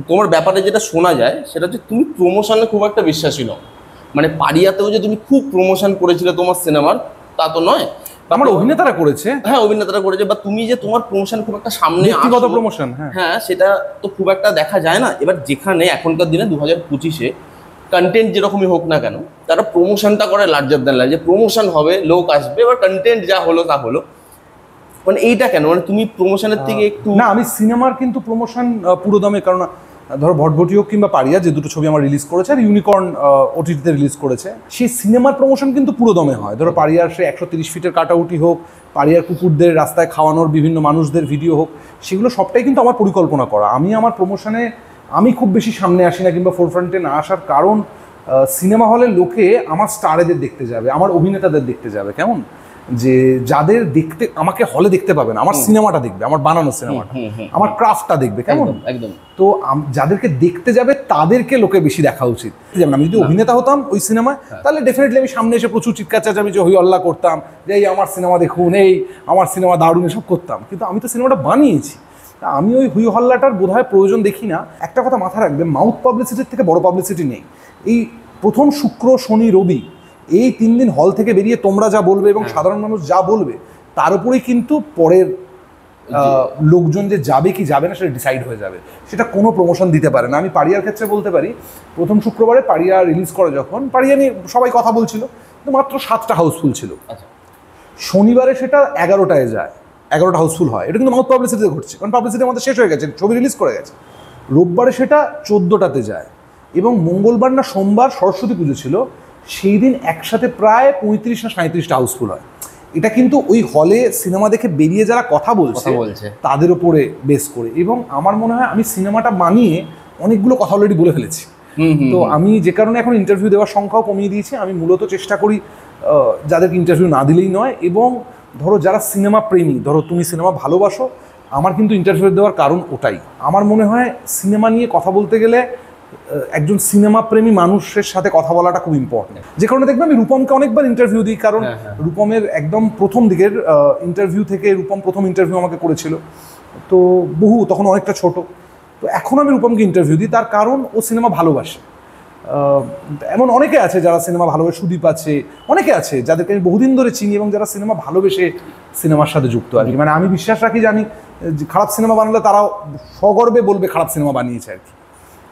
তোমার ব্যাপারে যেটা শোনা যায় সেটা হচ্ছে তুমি প্রমোশনে খুব একটা বিশ্বাসী নও। মানে পারিয়াতেও যে তুমি খুব প্রমোশন করেছিলে তোমার সিনেমার, তা তো নয়। আমার অভিনেতারা করেছে, হ্যাঁ অভিনেতারা করেছে, বা তুমি যে তোমার প্রমোশন খুব একটা সামনে ব্যক্তিগত আসলো, প্রমোশন। হ্যাঁ হ্যাঁ সেটা তো খুব একটা দেখা যায় না। এবার যেখানে এখনকার দিনে 2025-এ কন্টেন্ট যেরকমই হোক না কেন, তারা প্রমোশনটা করে লার্জার দ্যান লাইফ, যে প্রমোশন হবে, লোক আসবে, এবার কন্টেন্ট যা হলো তা হলো। মানে এইটা কেন, মানে তুমি প্রমোশনের থেকে একটু না, আমি সিনেমার কিন্তু প্রমোশন পুরো দমে, কারণ ধরো ভটভটি হোক কিংবা পারিয়া, যে দুটো ছবি আমার রিলিজ করেছে, আর ইউনিকর্ন ওটিটিতে রিলিজ করেছে, সেই সিনেমার প্রমোশন কিন্তু পুরো দমে হয়। ধরো পারিয়ার সে 130 ফিটের কাটাউটি হোক, পারিয়ার কুকুরদের রাস্তায় খাওয়ানোর বিভিন্ন মানুষদের ভিডিও হোক, সেগুলো সবটাই কিন্তু আমার পরিকল্পনা করা। আমি আমার প্রমোশনে আমি খুব বেশি সামনে আসি না কিংবা ফোরফ্রন্টে না আসার কারণ, সিনেমা হলে লোকে আমার স্টারেদের দেখতে যাবে, আমার অভিনেতাদের দেখতে যাবে, কেমন যে যাদের দেখতে আমাকে হলে দেখতে পাবে না, আমার সিনেমাটা দেখবে, আমার বানানো সিনেমাটা, আমার ক্রাফটটা দেখবে, কেমন একদম। তো যাদেরকে দেখতে যাবে তাদেরকে লোকে বেশি দেখা উচিত। যেমন আমি যদি অভিনেতা হতাম ওই সিনেমায়, তাহলে ডেফিনেটলি আমি সামনে এসে প্রচুর চিৎকার চেঁচামেচি হই হল্লা করতাম, যে এই আমার সিনেমা দেখুন, এই আমার সিনেমা দারুণ, এসব করতাম। কিন্তু আমি তো সিনেমাটা বানিয়েছি, তা আমি ওই হুই হল্লাটার বোধহয় প্রয়োজন দেখি না। একটা কথা মাথায় রাখবে, মাউথ পাবলিসিটির থেকে বড় পাবলিসিটি নেই। এই প্রথম শুক্র শনি রবি এই 3 দিন হল থেকে বেরিয়ে তোমরা যা বলবে এবং সাধারণ মানুষ যা বলবে, তার উপরেই কিন্তু পরের লোকজন যে যাবে কি যাবে না সেটা ডিসাইড হয়ে যাবে। সেটা কোনো প্রমোশন দিতে পারে না। আমি পারিয়ার ক্ষেত্রে বলতে পারি, প্রথম শুক্রবারে পারিয়া রিলিজ করে যখন, পারিয়া নিয়ে সবাই কথা বলছিল, কিন্তু মাত্র 7টা হাউসফুল ছিল। শনিবারে সেটা 11টায় যায়, 11টা হাউসফুল হয়। এটা কিন্তু মাউথ পাবলিসিটিতে ঘটছে, কারণ পাবলিসিটি আমাদের শেষ হয়ে গেছে, ছবি রিলিজ করে গেছে। রোববারে সেটা 14টাতে যায়, এবং মঙ্গলবার না সোমবার সরস্বতী পুজো ছিল, সেই দিন একসাথে প্রায় 35 না 37টা হাউসফুল হয়। এটা কিন্তু ওই হলে সিনেমা দেখে বেরিয়ে যারা কথা বলছে তাদের উপরে বেস করে। এবং আমার মনে হয় আমি সিনেমাটা বানিয়ে অনেকগুলো কথা অলরেডি বলে ফেলেছি। তো আমি যে কারণে এখন ইন্টারভিউ দেওয়ার সংখ্যাও কমিয়ে দিয়েছি। আমি মূলত চেষ্টা করি যাদেরকে ইন্টারভিউ না দিলেই নয়, এবং ধরো যারা সিনেমা প্রেমী, ধরো তুমি সিনেমা ভালোবাসো, আমার কিন্তু ইন্টারভিউ দেওয়ার কারণ ওটাই। আমার মনে হয় সিনেমা নিয়ে কথা বলতে গেলে একজন সিনেমা প্রেমী মানুষের সাথে কথা বলাটা খুব ইম্পর্টেন্ট। যে কারণে দেখবে আমি রূপমকে অনেকবার ইন্টারভিউ দিই, কারণ রূপমের একদম প্রথম দিকের ইন্টারভিউ থেকে রূপম প্রথম ইন্টারভিউ আমাকে করেছিল, তো তখন অনেকটা ছোট। তো এখন আমি রূপমকে ইন্টারভিউ দিই, তার কারণ ও সিনেমা ভালোবাসে। এমন অনেকে আছে যারা সিনেমা ভালোবাসে, সুদীপ আছে, অনেকে আছে যাদেরকে আমি বহুদিন ধরে চিনি এবং যারা সিনেমা ভালোবেসে সিনেমার সাথে যুক্ত আর কি। মানে আমি বিশ্বাস রাখি যে আমি খারাপ সিনেমা বানালে তারাও সগর্বে বলবে খারাপ সিনেমা বানিয়েছে আর কি।